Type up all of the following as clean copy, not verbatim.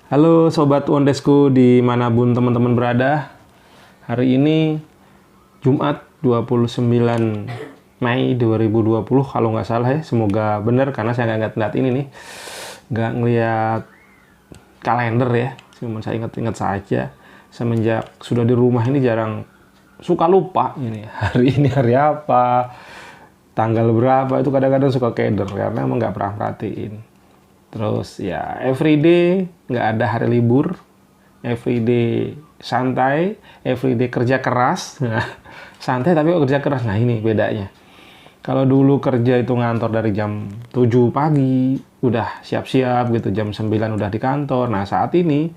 Halo Sobat Wondesku dimanapun teman-teman berada. Hari ini Jumat 29 Mei 2020 kalau nggak salah ya. Semoga benar karena saya nggak ngeliat ini nih. Nggak ngeliat kalender ya. Cuma saya ingat-ingat saja. Semenjak sudah di rumah ini jarang suka lupa ini. Hari ini hari apa, tanggal berapa itu kadang-kadang suka keder karena emang nggak pernah perhatiin. Terus ya everyday nggak ada hari libur, everyday santai, everyday kerja keras. Nah, santai tapi kok kerja keras. Nah ini bedanya. Kalau dulu kerja itu ngantor dari jam 7 pagi, udah siap-siap gitu, jam 9 udah di kantor. Nah saat ini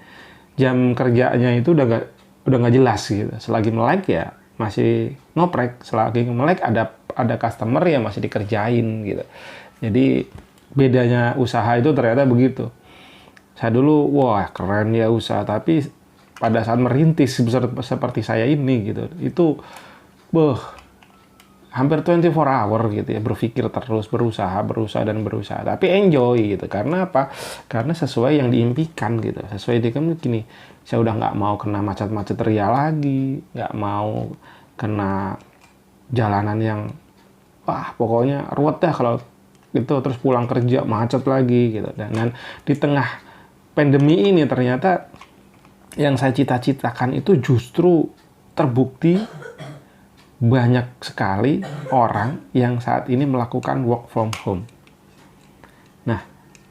jam kerjanya itu udah nggak jelas gitu. Selagi melek ya masih ngoprek, selagi melek ada customer ya masih dikerjain gitu. Jadi bedanya usaha itu ternyata begitu. Saya dulu, wah keren ya usaha, tapi pada saat merintis seperti saya ini gitu, itu hampir 24 hour gitu ya, berpikir terus, berusaha dan berusaha, tapi enjoy gitu. Karena apa? Karena sesuai yang diimpikan gitu, sesuai dengan gini, saya udah nggak mau kena macet-macet ria lagi, nggak mau kena jalanan yang, wah pokoknya ruwet dah kalau gitu, terus pulang kerja macet lagi gitu. Dan di tengah pandemi ini ternyata yang saya cita-citakan itu justru terbukti banyak sekali orang yang saat ini melakukan work from home. Nah,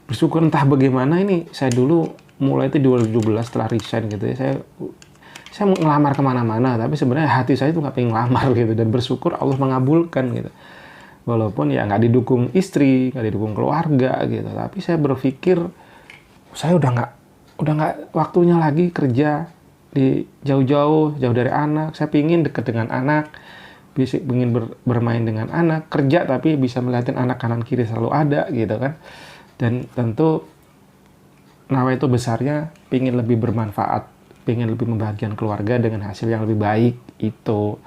bersyukur entah bagaimana ini, saya dulu mulai itu 2017 setelah resign gitu ya, saya mau ngelamar kemana-mana, tapi sebenarnya hati saya itu nggak pengen ngelamar gitu, dan bersyukur Allah mengabulkan gitu. Walaupun ya nggak didukung istri, nggak didukung keluarga gitu, tapi saya berpikir saya udah nggak waktunya lagi kerja di jauh dari anak. Saya pingin deket dengan anak, bisa pingin bermain dengan anak, kerja tapi bisa melihatin anak kanan kiri selalu ada gitu kan. Dan tentu nawa itu besarnya pingin lebih bermanfaat, pingin lebih membahagiakan keluarga dengan hasil yang lebih baik itu.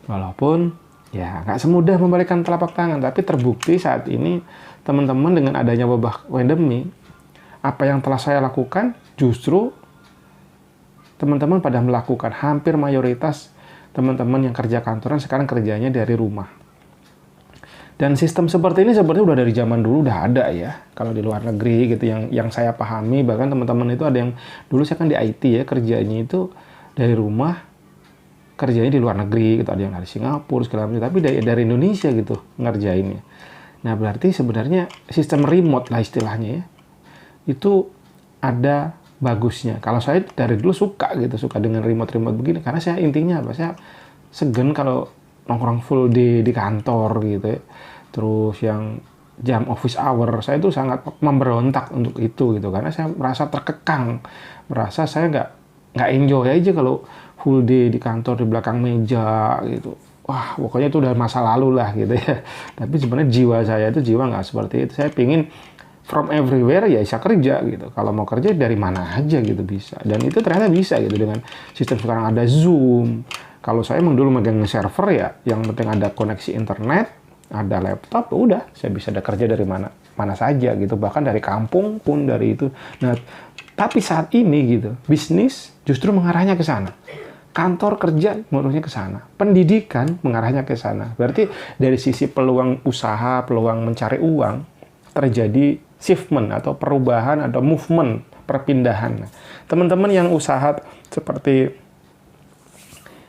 Walaupun ya nggak semudah membalikan telapak tangan, tapi terbukti saat ini teman-teman dengan adanya wabah pandemi, apa yang telah saya lakukan justru teman-teman pada melakukan. Hampir mayoritas teman-teman yang kerja kantoran sekarang kerjanya dari rumah. Dan sistem seperti ini sebenarnya udah dari zaman dulu udah ada ya, kalau di luar negeri gitu, yang saya pahami. Bahkan teman-teman itu ada yang dulu, saya kan di IT ya, kerjanya itu dari rumah, kerjanya di luar negeri gitu, ada yang dari Singapura segala macam, tapi dari Indonesia gitu ngerjainnya. Nah berarti sebenarnya sistem remote lah istilahnya ya, itu ada bagusnya. Kalau saya dari dulu suka dengan remote begini, karena saya intinya apa, saya segen kalau nongkrong full di kantor gitu ya. Terus yang jam office hour, saya itu sangat memberontak untuk itu gitu, karena saya merasa terkekang, merasa saya nggak enjoy aja kalau full day di kantor, di belakang meja gitu. Wah pokoknya itu udah masa lalu lah gitu ya. Tapi sebenarnya jiwa saya itu jiwa nggak seperti itu. Saya pingin from everywhere ya bisa kerja gitu. Kalau mau kerja dari mana aja gitu bisa. Dan itu ternyata bisa gitu dengan sistem sekarang ada Zoom. Kalau saya emang dulu megang server ya, yang penting ada koneksi internet, ada laptop, udah saya bisa ada kerja dari mana saja gitu, bahkan dari kampung pun dari itu. Nah tapi saat ini gitu, bisnis justru mengarahnya ke sana, kantor kerja mengarahnya ke sana, pendidikan mengarahnya ke sana. Berarti dari sisi peluang usaha, peluang mencari uang, terjadi shiftment atau perubahan atau movement, perpindahan. Teman-teman yang usaha seperti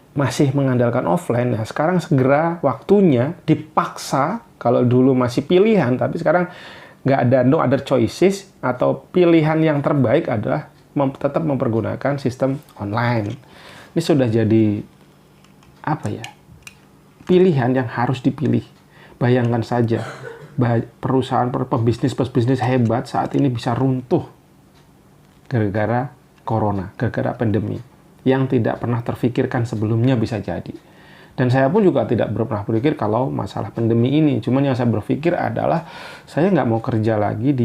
masih mengandalkan offline, nah sekarang segera waktunya dipaksa. Kalau dulu masih pilihan, tapi sekarang nggak ada, no other choices, atau pilihan yang terbaik adalah tetap mempergunakan sistem online. Ini sudah jadi apa ya, pilihan yang harus dipilih. Bayangkan saja perusahaan pebisnis hebat saat ini bisa runtuh gara-gara corona, gara-gara pandemi yang tidak pernah terfikirkan sebelumnya bisa jadi. Dan saya pun juga tidak pernah berpikir kalau masalah pandemi ini. Cuman yang saya berpikir adalah saya nggak mau kerja lagi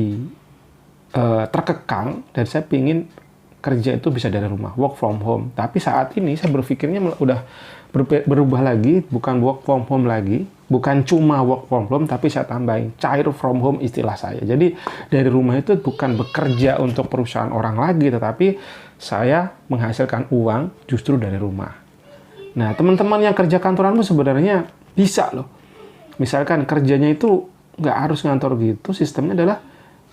terkekang, dan saya pingin kerja itu bisa dari rumah, work from home. Tapi saat ini saya berpikirnya udah berubah lagi, bukan work from home lagi, Bukan cuma work from home, tapi saya tambahin cair from home istilah saya. Jadi dari rumah itu bukan bekerja untuk perusahaan orang lagi, tetapi saya menghasilkan uang justru dari rumah. Nah, teman-teman yang kerja kantoran pun sebenarnya bisa loh. Misalkan kerjanya itu nggak harus ngantor gitu, sistemnya adalah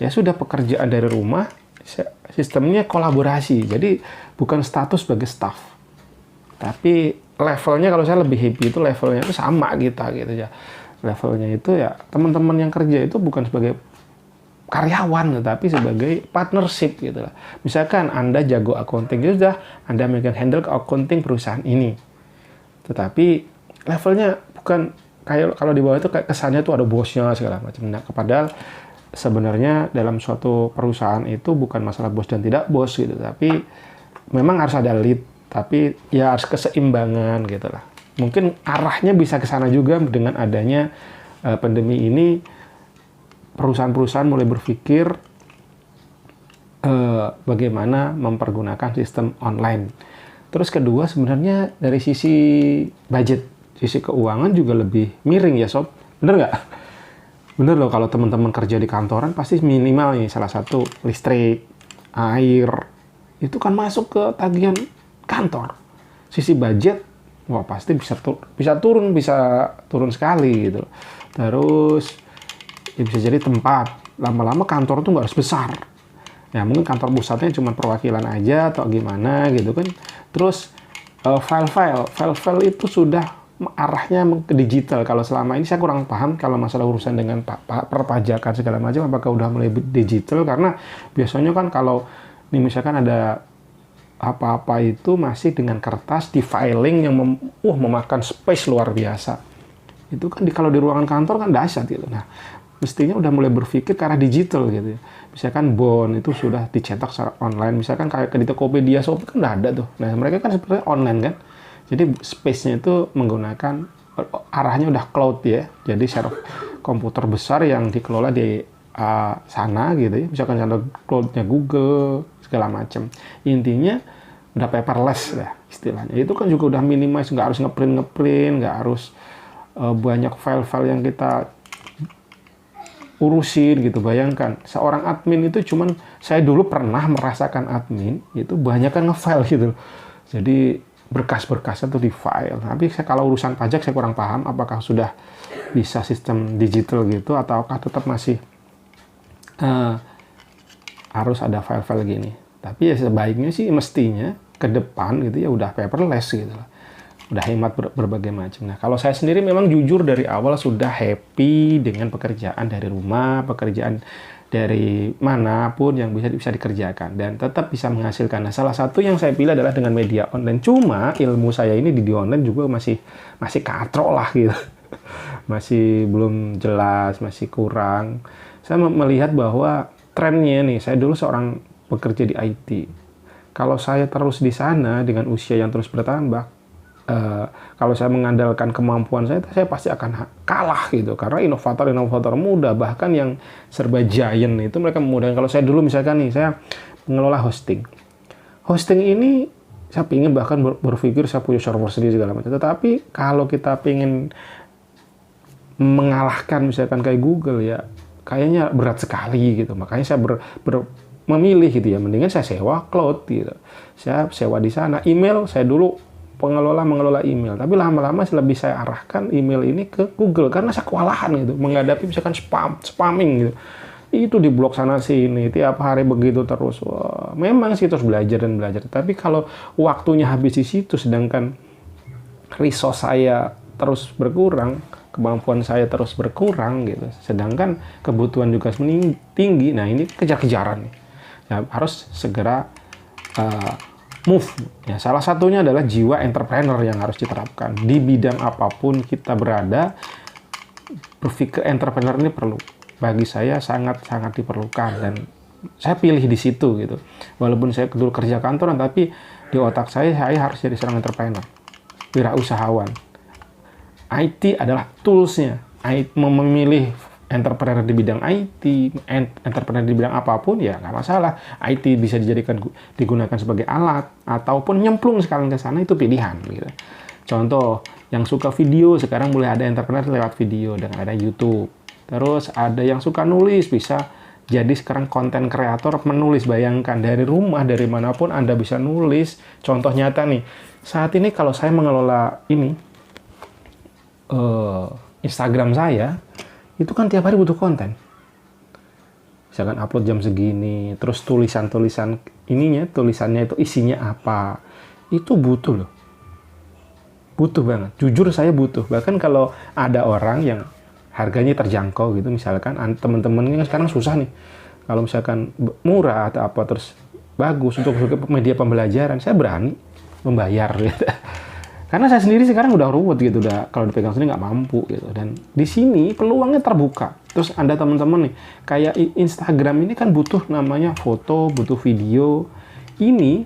ya sudah pekerjaan dari rumah, sistemnya kolaborasi. Jadi bukan status sebagai staff, tapi levelnya kalau saya lebih happy itu levelnya itu sama kita gitu ya. Levelnya itu ya teman-teman yang kerja itu bukan sebagai karyawan tetapi sebagai partnership gitu lah. Misalkan Anda jago accounting, ya sudah Anda megang handle accounting perusahaan ini. Tetapi levelnya bukan kayak kalau di bawah itu kayak kesannya tuh ada bosnya segala macam. Nah, padahal sebenarnya dalam suatu perusahaan itu bukan masalah bos dan tidak bos gitu, tapi memang harus ada lead, tapi ya harus keseimbangan gitu lah. Mungkin arahnya bisa ke sana juga dengan adanya pandemi ini, perusahaan-perusahaan mulai berpikir bagaimana mempergunakan sistem online. Terus kedua sebenarnya dari sisi budget, sisi keuangan juga lebih miring ya sob, bener nggak? Bener loh, kalau teman-teman kerja di kantoran pasti minimal nih salah satu listrik, air, itu kan masuk ke tagihan kantor. Sisi budget, wah pasti bisa turun sekali gitu. Terus ya bisa jadi tempat, lama-lama kantor tuh nggak harus besar. Ya mungkin kantor pusatnya cuma perwakilan aja atau gimana gitu kan. Terus file-file itu sudah arahnya ke digital. Kalau selama ini saya kurang paham kalau masalah urusan dengan perpajakan segala macam apakah udah mulai digital, karena biasanya kan kalau nih misalkan ada apa-apa itu masih dengan kertas di filing yang memakan space luar biasa. Itu kan kalau di ruangan kantor kan dahsyat gitu. Nah, mestinya udah mulai berpikir ke arah digital gitu. Misalkan bond itu sudah dicetak secara online. Misalkan kayak di Tokopedia, Shopee kan udah ada tuh. Nah, mereka kan sebenarnya online kan. Jadi space-nya itu menggunakan arahnya udah cloud ya. Jadi server komputer besar yang dikelola di sana gitu ya. Misalkan ada cloud-nya Google segala macam. Intinya udah paperless ya istilahnya. Itu kan juga udah minimize, nggak harus ngeprint, nggak harus banyak file-file yang kita urusin gitu. Bayangkan seorang admin itu cuman, saya dulu pernah merasakan admin itu banyak kan ngefile gitu. Jadi berkas-berkasnya tuh di file. Tapi kalau urusan pajak saya kurang paham apakah sudah bisa sistem digital gitu ataukah tetap masih harus ada file-file gini. Tapi ya sebaiknya sih mestinya ke depan gitu ya udah paperless gitu. Udah hemat berbagai macam. Nah, kalau saya sendiri memang jujur dari awal sudah happy dengan pekerjaan dari rumah, pekerjaan dari manapun yang bisa dikerjakan dan tetap bisa menghasilkan. Nah, salah satu yang saya pilih adalah dengan media online. Cuma ilmu saya ini di online juga masih katrok lah gitu. Masih belum jelas, masih kurang. Saya melihat bahwa trennya nih, saya dulu seorang bekerja di IT. Kalau saya terus di sana dengan usia yang terus bertambah, kalau saya mengandalkan kemampuan saya pasti akan kalah gitu. Karena inovator muda, bahkan yang serba giant itu mereka memudahkan. Kalau saya dulu misalkan nih, saya mengelola hosting. Hosting ini saya ingin bahkan berpikir saya punya server sendiri segala macam. Tetapi kalau kita ingin mengalahkan misalkan kayak Google ya, kayaknya berat sekali gitu. Makanya saya memilih gitu ya, mendingan saya sewa cloud gitu. Saya sewa di sana. Email saya dulu mengelola email, tapi lama-lama lebih saya arahkan email ini ke Google karena saya kewalahan gitu menghadapi misalkan spamming gitu. Itu di blog sana sini tiap hari begitu terus. Wah, memang sih terus belajar, tapi kalau waktunya habis di situ sedangkan resource saya terus berkurang, kemampuan saya terus berkurang gitu. Sedangkan kebutuhan juga tinggi. Nah, ini kejar-kejaran nih. Ya, harus segera move. Ya, salah satunya adalah jiwa entrepreneur yang harus diterapkan. Di bidang apapun kita berada, berpikir entrepreneur ini perlu. Bagi saya sangat-sangat diperlukan dan saya pilih di situ gitu. Walaupun saya dulu kerja kantoran, tapi di otak saya harus jadi seorang entrepreneur, wirausahawan. IT adalah tools-nya. Memilih entrepreneur di bidang IT, entrepreneur di bidang apapun ya nggak masalah. IT bisa digunakan sebagai alat ataupun nyemplung sekalian ke sana, itu pilihan gitu. Contoh, yang suka video sekarang mulai ada yang terkenal lewat video dengan ada YouTube. Terus ada yang suka nulis, bisa jadi sekarang konten kreator menulis. Bayangkan dari rumah, dari manapun Anda bisa nulis. Contoh nyata nih, saat ini kalau saya mengelola ini Instagram saya, itu kan tiap hari butuh konten. Misalkan upload jam segini, terus tulisannya itu isinya apa, itu butuh loh. Butuh banget, jujur saya butuh. Bahkan kalau ada orang yang harganya terjangkau gitu, misalkan teman-teman ini sekarang susah nih, kalau misalkan murah atau apa terus bagus untuk media pembelajaran, saya berani membayar gitu. Karena saya sendiri sekarang udah ruwet gitu, udah kalau dipegang sendiri nggak mampu gitu. Dan di sini peluangnya terbuka. Terus Anda teman-teman nih, kayak Instagram ini kan butuh namanya foto, butuh video. Ini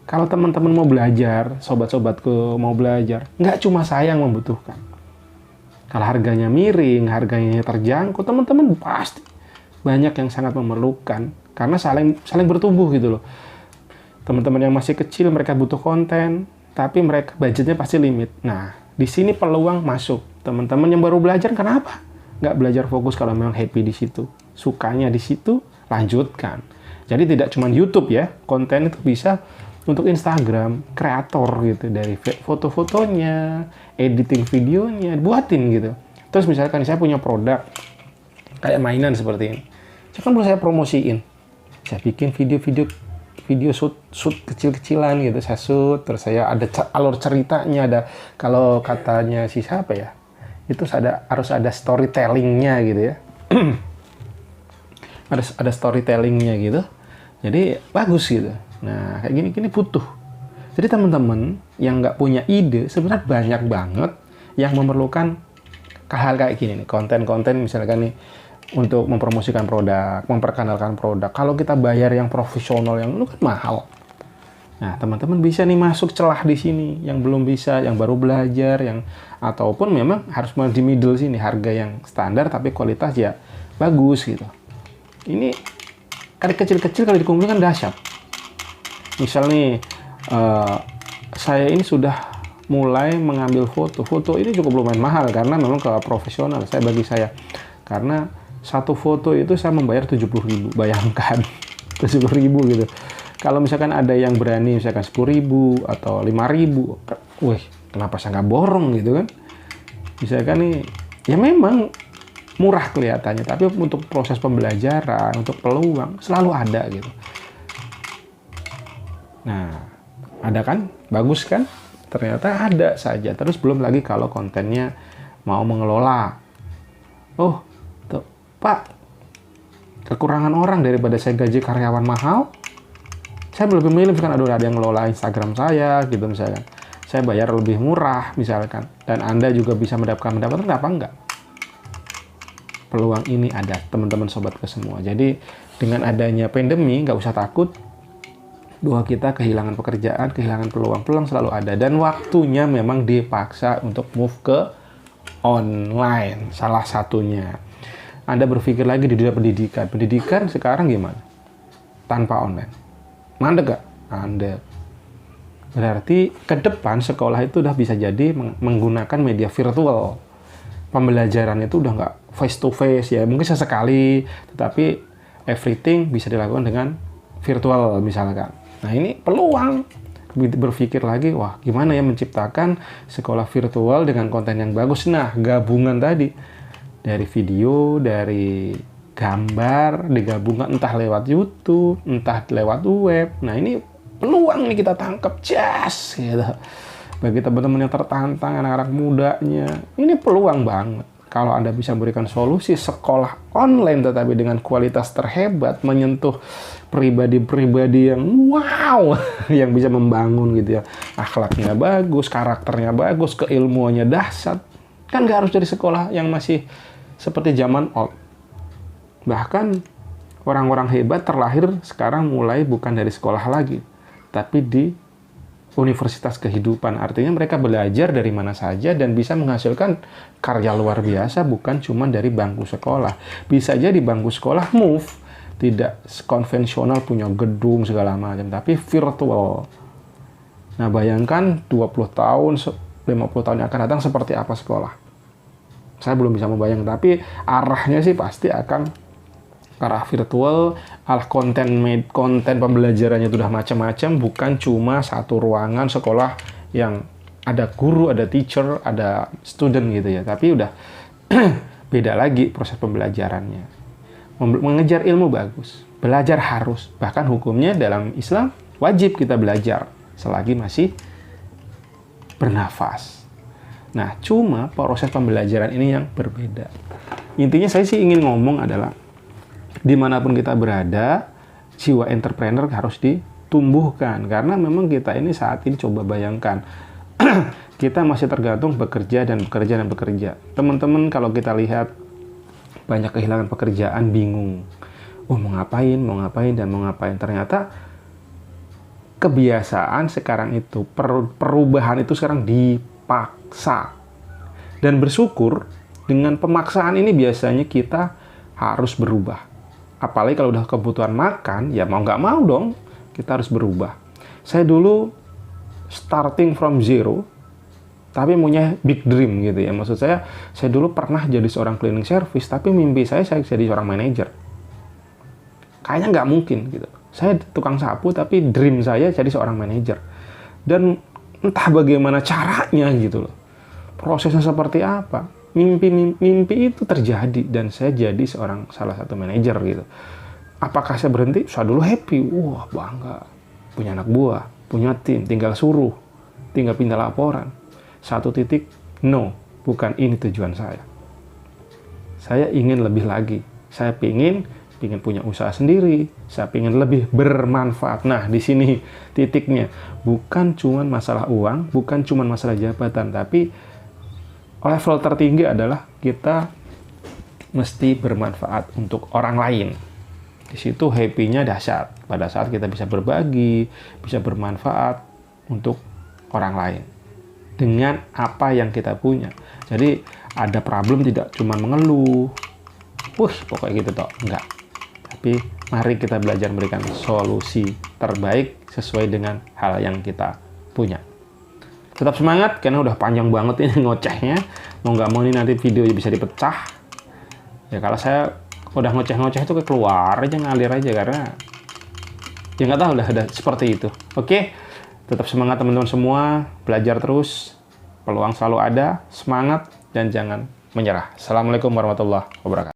kalau teman-teman mau belajar, sobat-sobatku mau belajar, nggak cuma saya yang membutuhkan. Kalau harganya miring, harganya terjangkau, teman-teman pasti banyak yang sangat memerlukan. Karena saling bertumbuh gitu loh. Teman-teman yang masih kecil, mereka butuh konten, tapi mereka budgetnya pasti limit. Nah, di sini peluang masuk. Teman-teman yang baru belajar, kenapa nggak belajar fokus kalau memang happy di situ? Sukanya di situ, lanjutkan. Jadi tidak cuma YouTube ya, konten itu bisa untuk Instagram, kreator gitu, dari foto-fotonya, editing videonya, buatin gitu. Terus misalkan saya punya produk, kayak mainan seperti ini. Saya kan perlu saya promosiin. Saya bikin video shoot kecil-kecilan gitu, saya shoot, terus saya ada alur ceritanya, ada kalau katanya si siapa ya, itu harus ada storytellingnya gitu ya. ada storytellingnya gitu, jadi bagus gitu. Nah kayak gini butuh. Jadi teman-teman yang nggak punya ide, sebenarnya banyak banget yang memerlukan hal kayak gini nih, konten-konten misalkan nih, untuk mempromosikan produk, memperkenalkan produk. Kalau kita bayar yang profesional, yang itu kan mahal. Nah, teman-teman bisa nih masuk celah di sini, yang belum bisa, yang baru belajar, ataupun memang harus di middle sini, harga yang standar tapi kualitas ya bagus gitu. Ini kali kecil-kecil kalau dikumpulkan dahsyat. Misal nih, saya ini sudah mulai mengambil foto. Foto ini cukup lumayan mahal karena memang ke profesional. Bagi saya, karena satu foto itu saya membayar 70.000, bayangkan 70.000 gitu. Kalau misalkan ada yang berani misalkan 10.000 atau 5.000, wih, kenapa saya nggak borong gitu kan? Misalkan nih, ya memang murah kelihatannya, tapi untuk proses pembelajaran, untuk peluang selalu ada gitu. Nah, ada kan? Bagus kan? Ternyata ada saja. Terus belum lagi kalau kontennya mau mengelola. Oh, Pak, kekurangan orang daripada saya gaji karyawan mahal, saya lebih memilih misalkan ada yang ngelola Instagram saya gitu misalkan. Saya bayar lebih murah misalkan, dan Anda juga bisa mendapatkan kenapa enggak? Peluang ini ada, teman-teman sobatku semua. Jadi dengan adanya pandemi nggak usah takut bahwa kita kehilangan pekerjaan, kehilangan peluang selalu ada, dan waktunya memang dipaksa untuk move ke online, salah satunya. Anda berpikir lagi di dunia pendidikan. Pendidikan sekarang gimana? Tanpa online. Mandek gak? Mandek. Berarti ke depan sekolah itu udah bisa jadi menggunakan media virtual. Pembelajaran itu udah nggak face to face ya. Mungkin sesekali, tetapi everything bisa dilakukan dengan virtual misalkan. Nah ini peluang. Berpikir lagi, wah gimana ya menciptakan sekolah virtual dengan konten yang bagus. Nah gabungan tadi. Dari video, dari gambar, digabungkan entah lewat YouTube, entah lewat web. Nah ini peluang nih kita tangkap, jas gitu. Bagi teman-teman yang tertantang, anak-anak mudanya, ini peluang banget. Kalau Anda bisa memberikan solusi sekolah online tetapi dengan kualitas terhebat, menyentuh pribadi-pribadi yang wow, yang bisa membangun gitu ya. Akhlaknya bagus, karakternya bagus, keilmuannya dahsyat. Kan nggak harus dari sekolah yang masih seperti zaman old. Bahkan orang-orang hebat terlahir sekarang mulai bukan dari sekolah lagi, tapi di universitas kehidupan. Artinya mereka belajar dari mana saja dan bisa menghasilkan karya luar biasa, bukan cuma dari bangku sekolah. Bisa aja di bangku sekolah move, tidak konvensional punya gedung segala macam, tapi virtual. Nah bayangkan 20 tahun 50 tahun yang akan datang seperti apa sekolah. Saya belum bisa membayangkan, tapi arahnya sih pasti akan ke arah virtual, arah konten pembelajarannya itu udah macam-macam, bukan cuma satu ruangan sekolah yang ada guru, ada teacher, ada student gitu ya, tapi udah beda lagi proses pembelajarannya. Mengejar ilmu bagus, belajar harus, bahkan hukumnya dalam Islam wajib kita belajar selagi masih bernafas. Nah, cuma proses pembelajaran ini yang berbeda. Intinya saya sih ingin ngomong adalah dimanapun kita berada, jiwa entrepreneur harus ditumbuhkan. Karena memang kita ini saat ini coba bayangkan, kita masih tergantung bekerja dan bekerja dan bekerja. Teman-teman kalau kita lihat banyak kehilangan pekerjaan, bingung. Oh, mau ngapain, dan mau ngapain. Ternyata kebiasaan sekarang itu, perubahan itu sekarang dipaksa. Dan bersyukur dengan pemaksaan ini biasanya kita harus berubah. Apalagi kalau udah kebutuhan makan, ya mau nggak mau dong, kita harus berubah. Saya dulu starting from zero, tapi punya big dream gitu ya. Maksud saya dulu pernah jadi seorang cleaning service, tapi mimpi saya jadi seorang manajer. Kayaknya nggak mungkin gitu. Saya tukang sapu, tapi dream saya jadi seorang manajer. Dan entah bagaimana caranya gitu loh. Prosesnya seperti apa. Mimpi itu terjadi, dan saya jadi salah satu manajer gitu. Apakah saya berhenti? Saya dulu happy. Wah, bangga. Punya anak buah, punya tim, tinggal suruh, tinggal pindah laporan. Satu titik, no, bukan ini tujuan saya. Saya ingin lebih lagi. Saya ingin punya usaha sendiri. Saya ingin lebih bermanfaat. Nah, di sini titiknya. Bukan cuma masalah uang, bukan cuma masalah jabatan, tapi level tertinggi adalah kita mesti bermanfaat untuk orang lain. Di situ happy-nya dahsyat. Pada saat kita bisa berbagi, bisa bermanfaat untuk orang lain dengan apa yang kita punya. Jadi ada problem tidak cuma mengeluh, pokoknya gitu toh, enggak. Tapi mari kita belajar memberikan solusi terbaik sesuai dengan hal yang kita punya. Tetap semangat, karena udah panjang banget ini ngocehnya. Mau nggak mau ini nanti video bisa dipecah. Ya kalau saya udah ngoceh-ngoceh itu keluar aja, ngalir aja, karena ya nggak tahu udah seperti itu. Oke, tetap semangat teman-teman semua, belajar terus, peluang selalu ada, semangat dan jangan menyerah. Assalamualaikum warahmatullahi wabarakatuh.